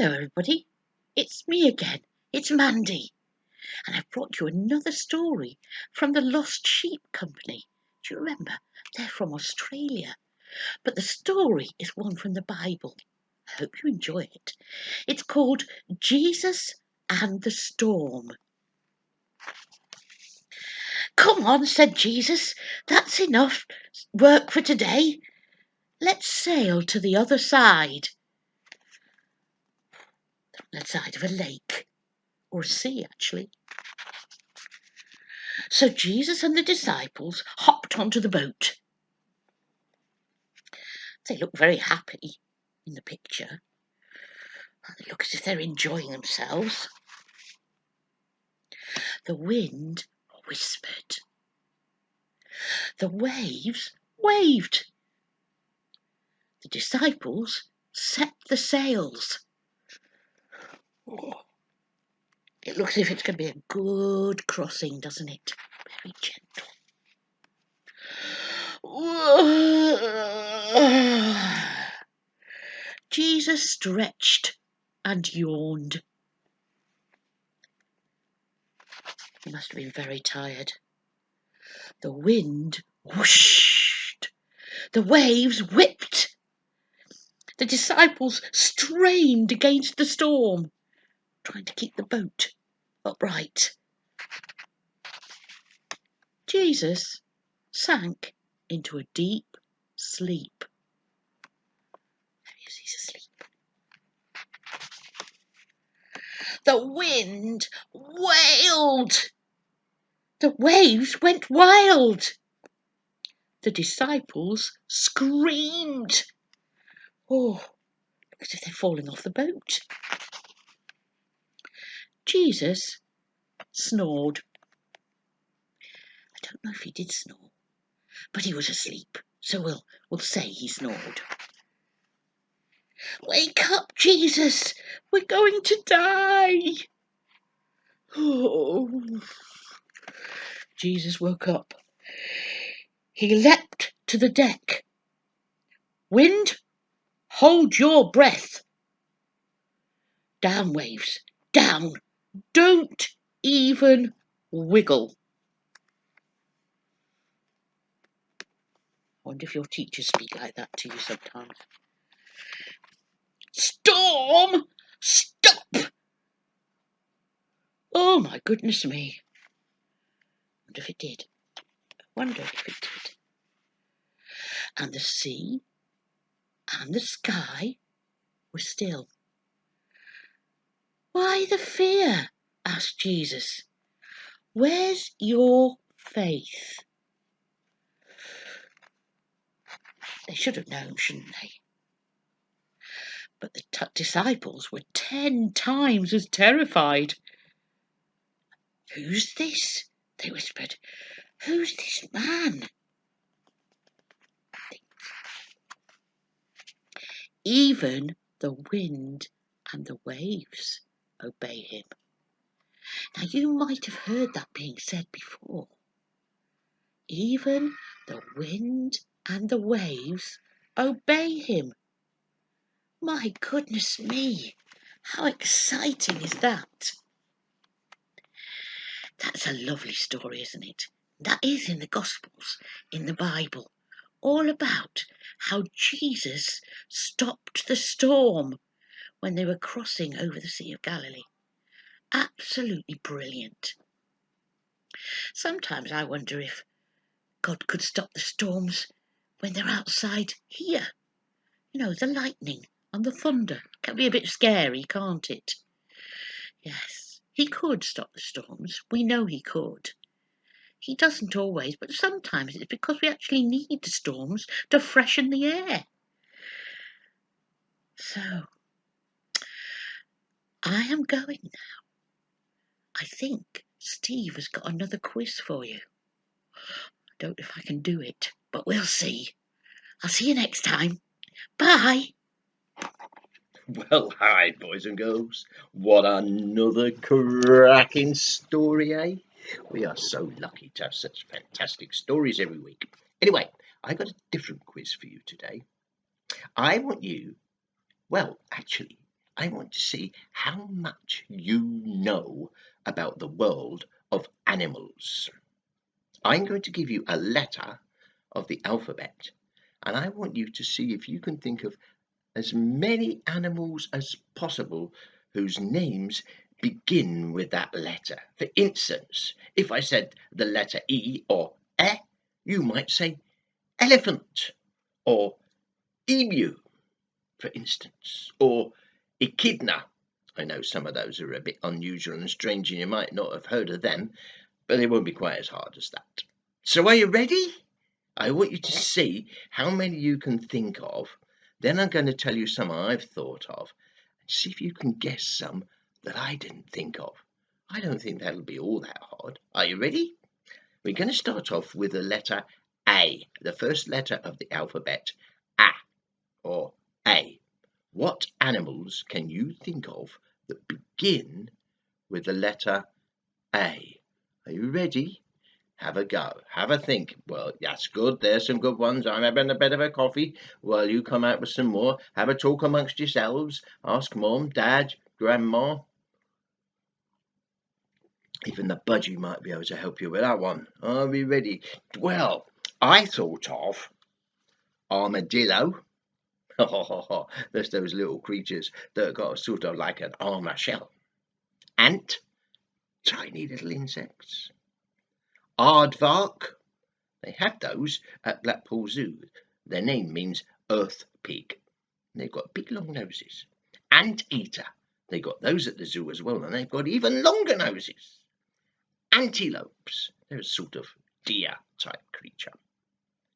Hello everybody, it's me again, it's Mandy, and I've brought you another story from the Lost Sheep Company. Do you remember? They're from Australia, but the story is one from the Bible. I hope you enjoy it. It's called Jesus and the Storm. Come on, said Jesus, that's enough work for today. Let's sail to the other side. The side of a lake, or a sea actually. So Jesus and the disciples hopped onto the boat. They look very happy in the picture. They look as if they're enjoying themselves. The wind whispered. The waves waved. The disciples set the sails. Oh, it looks as if it's going to be a good crossing, doesn't it? Very gentle. Jesus stretched and yawned. He must have been very tired. The wind whooshed. The waves whipped. The disciples strained against the storm, trying to keep the boat upright. Jesus sank into a deep sleep. There he is, he's asleep. The wind wailed. The waves went wild. The disciples screamed. Oh, as if they're falling off the boat. Jesus snored. I don't know if he did snore, but he was asleep, so we'll say he snored. Wake up, Jesus! We're going to die! Oh. Jesus woke up. He leapt to the deck. Wind, hold your breath. Down, waves, down. Don't even wiggle. I wonder if your teachers speak like that to you sometimes. Storm! Stop! Oh my goodness me. I wonder if it did. And the sea and the sky were still. Why the fear? Asked Jesus. Where's your faith? They should have known, shouldn't they? But the disciples were 10 times as terrified. Who's this? They whispered. Who's this man? Even the wind and the waves obey him. Now you might have heard that being said before. Even the wind and the waves obey him. My goodness me, how exciting is that? That's a lovely story, isn't it? That is in the Gospels, in the Bible, all about how Jesus stopped the storm when they were crossing over the Sea of Galilee. Absolutely brilliant. Sometimes I wonder if God could stop the storms when they're outside here. You know, the lightning and the thunder can be a bit scary, can't it? Yes, he could stop the storms. We know he could. He doesn't always, but sometimes it's because we actually need the storms to freshen the air. So, I am going now. I think Steve has got another quiz for you. I don't know if I can do it, but we'll see. I'll see you next time. Bye. Well, hi, boys and girls. What another cracking story, eh? We are so lucky to have such fantastic stories every week. Anyway, I got a different quiz for you today. I want you, well, actually, I want to see how much you know about the world of animals. I'm going to give you a letter of the alphabet, and I want you to see if you can think of as many animals as possible whose names begin with that letter. For instance, if I said the letter E or E, you might say elephant or emu, for instance, or echidna. I know some of those are a bit unusual and strange and you might not have heard of them, but they won't be quite as hard as that. So are you ready? I want you to see how many you can think of. Then I'm going to tell you some I've thought of. And see if you can guess some that I didn't think of. I don't think that'll be all that hard. Are you ready? We're going to start off with the letter A, the first letter of the alphabet, A or A. What animals can you think of that begin with the letter A? Are you ready? Have a go. Have a think. Well, that's good. There's some good ones. I'm having a bit of a coffee while you come out with some more. Have a talk amongst yourselves. Ask Mum, Dad, Grandma. Even the budgie might be able to help you with that one. Are we ready? Well, I thought of armadillo. There's those little creatures that got sort of like an armor shell. Ant, tiny little insects. Aardvark, they have those at Blackpool Zoo. Their name means earth pig. They've got big long noses. Anteater, they got those at the zoo as well, and they've got even longer noses. Antelopes, they're a sort of deer type creature.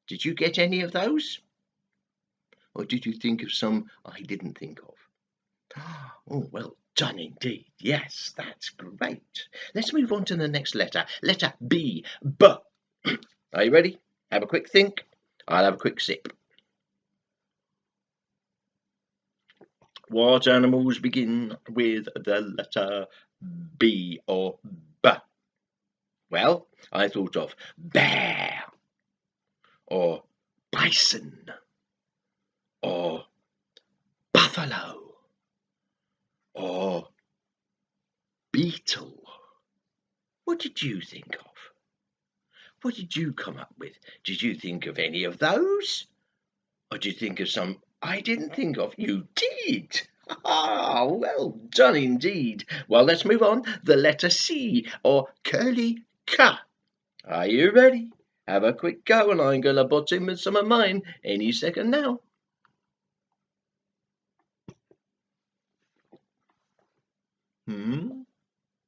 Did you get any of those? Or did you think of some I didn't think of? Oh, well done indeed. Yes, that's great. Let's move on to the next letter. Letter B. B. Are you ready? Have a quick think. I'll have a quick sip. What animals begin with the letter B or B? Well, I thought of bear or bison or buffalo or beetle. What did you think of? What did you come up with? Did you think of any of those? Or did you think of some I didn't think of? You did! Ah, well done indeed. Well, let's move on. The letter C or curly K. Are you ready? Have a quick go and I'm going to butt in with some of mine any second now.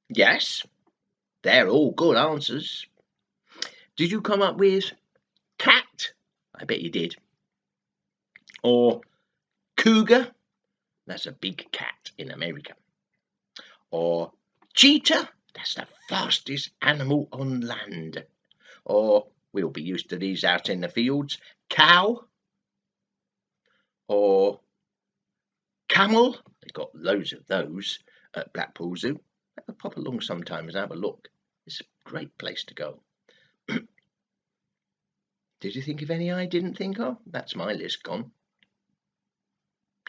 Yes, they're all good answers. Did you come up with cat? I bet you did. Or cougar? That's a big cat in America. Or cheetah? That's the fastest animal on land. Or we'll be used to these out in the fields. Cow? Or camel? They've got loads of those at Blackpool Zoo. Have a pop along sometime and have a look. It's a great place to go. Did you think of any I didn't think of? That's my list gone.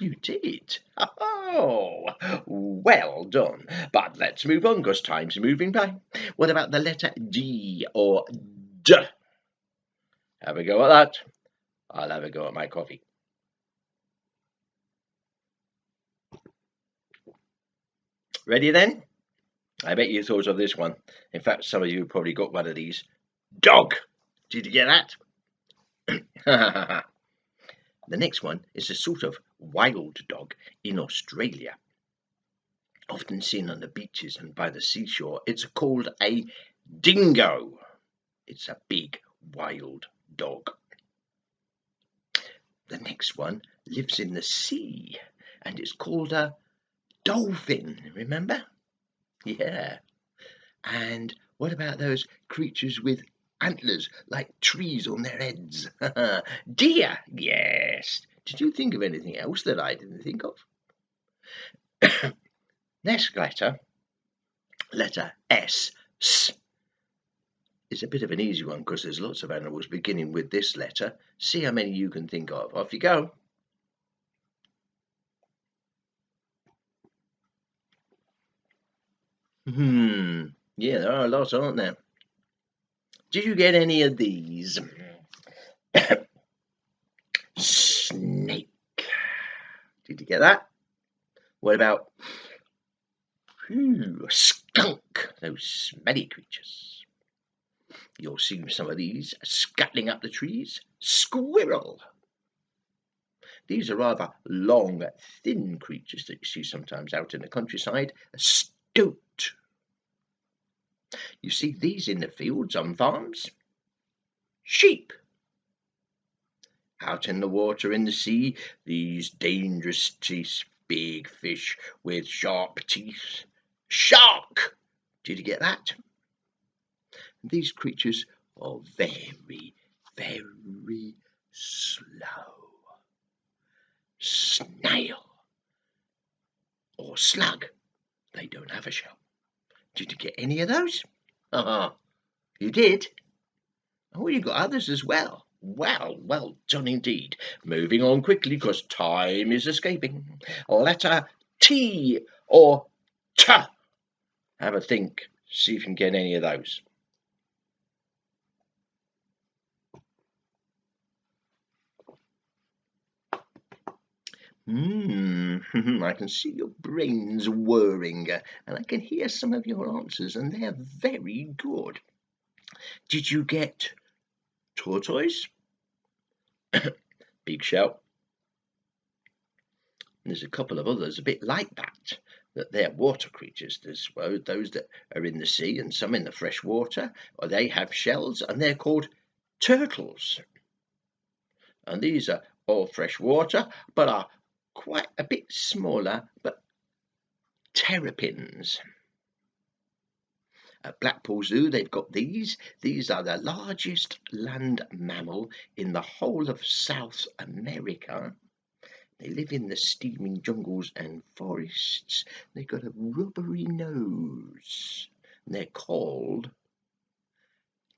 You did? Oh, well done. But let's move on because time's moving by. What about the letter D or D? Have a go at that. I'll have a go at my coffee. Ready then? I bet you thought of this one. In fact, some of you probably got one of these. Dog. Did you get that? The next one is a sort of wild dog in Australia. Often seen on the beaches and by the seashore. It's called a dingo. It's a big wild dog. The next one lives in the sea and it's called a dolphin. Remember? Yeah. And what about those creatures with antlers like trees on their heads? Deer. Yes. Did you think of anything else that I didn't think of? Next letter, letter S. S. It's a bit of an easy one because there's lots of animals beginning with this letter. See how many you can think of. Off you go. Yeah, there are a lot, aren't there? Did you get any of these? Snake. Did you get that? What about skunk? Those smelly creatures. You'll see some of these scuttling up the trees. Squirrel. These are rather long, thin creatures that you see sometimes out in the countryside. A stoat. You see these in the fields on farms. Sheep. Out in the water, in the sea, these dangerous teeth, big fish with sharp teeth. Shark! Did you get that? These creatures are very, very slow. Snail or slug. They don't have a shell. Did you get any of those? You did? Oh, you got others as well. Well done indeed. Moving on quickly because time is escaping. Letter T or T. Have a think. See if you can get any of those. I can see your brains whirring, and I can hear some of your answers, and they are very good. Did you get tortoise? Big shell. There's a couple of others a bit like that they're water creatures. There's those that are in the sea and some in the fresh water, or they have shells, and they're called turtles. And these are all fresh water, but are quite a bit smaller, but terrapins. At Blackpool Zoo, they've got these. These are the largest land mammal in the whole of South America. They live in the steaming jungles and forests. They've got a rubbery nose. They're called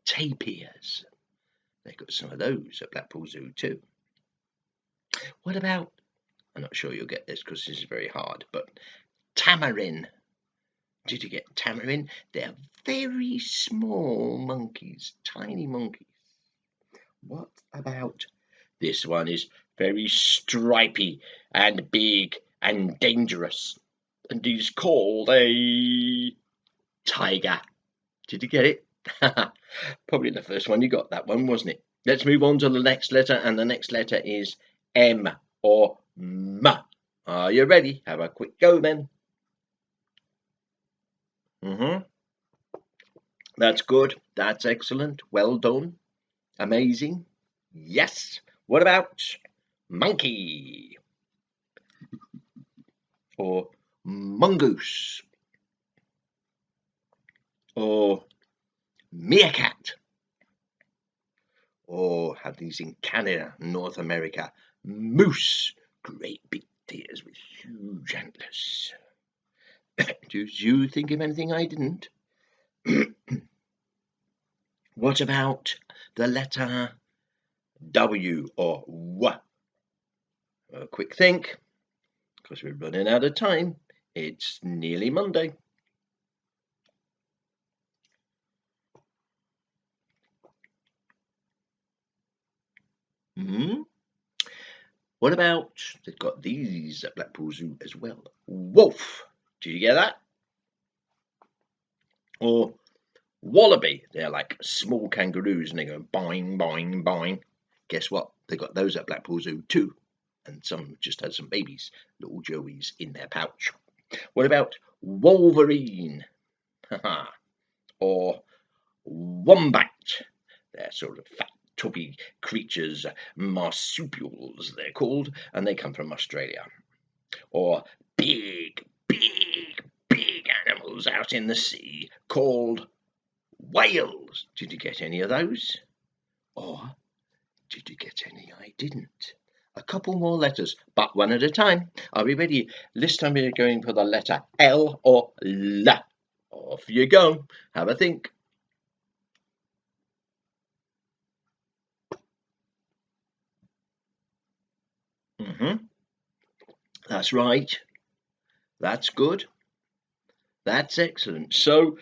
tapirs. They've got some of those at Blackpool Zoo too. What about, I'm not sure you'll get this because this is very hard, but tamarin. Did you get tamarin? They're very small monkeys, tiny monkeys. What about this one? Is very stripy and big and dangerous, and he's called a tiger. Did you get it? Probably the first one you got, that one, wasn't it? Let's move on to the next letter, and the next letter is M or M. Are you ready? Have a quick go then. That's good. That's excellent. Well done. Amazing. Yes. What about monkey or mongoose or meerkat, or have these in Canada, North America, moose, great big deers with huge antlers. Did you think of anything I didn't? What about the letter W or W? A quick think, because we're running out of time. It's nearly Monday. What about, they've got these at Blackpool Zoo as well. Wolf. Did you get that? Or wallaby. They're like small kangaroos and they go boing, boing, boing. Guess what? They got those at Blackpool Zoo too. And some just had some babies, little joeys in their pouch. What about wolverine? Or wombat. They're sort of fat, tubby creatures, marsupials they're called, and they come from Australia. Or big animals out in the sea called whales. Did you get any of those? Or did you get any I didn't? A couple more letters, but one at a time. Are we ready? This time we're going for the letter L or L. Off you go. Have a think. That's right. That's good. That's excellent. So,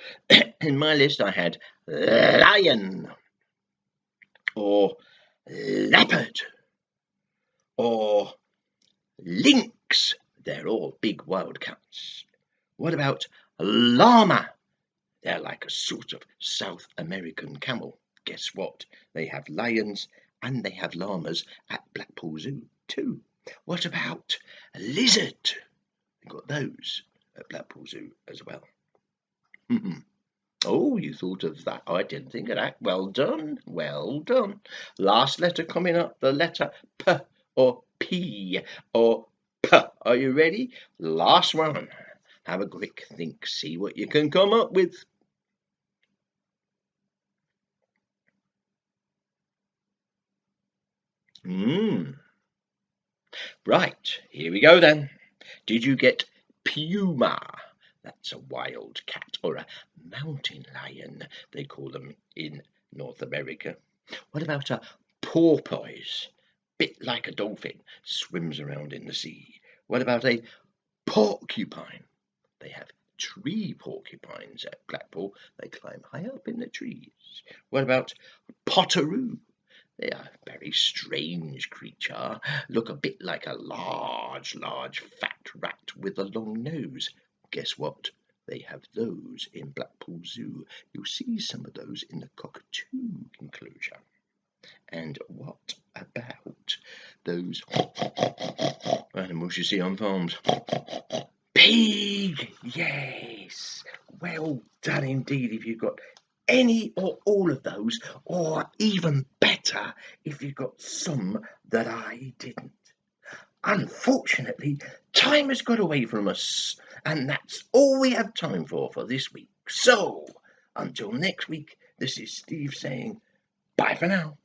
in my list, I had lion, or leopard, or lynx. They're all big wild cats. What about llama? They're like a sort of South American camel. Guess what? They have lions and they have llamas at Blackpool Zoo too. What about a lizard? We've got those at Blackpool Zoo as well. Oh, you thought of that. Oh, I didn't think of that. Well done. Well done. Last letter coming up, the letter P or P or P. Are you ready? Last one. Have a quick think. See what you can come up with. Right, here we go then. Did you get puma? That's a wild cat, or a mountain lion, they call them in North America. What about a porpoise? Bit like a dolphin, swims around in the sea. What about a porcupine? They have tree porcupines at Blackpool. They climb high up in the trees. What about potteroo? They are a very strange creature, look a bit like a large fat rat with a long nose. Guess what? They have those in Blackpool Zoo. You'll see some of those in the cockatoo enclosure. And what about those animals you see on farms? Pig! Yes! Well done indeed if you've got any or all of those, or even better if you got some that I didn't. Unfortunately, time has got away from us, and that's all we have time for this week. So, until next week, this is Steve saying bye for now.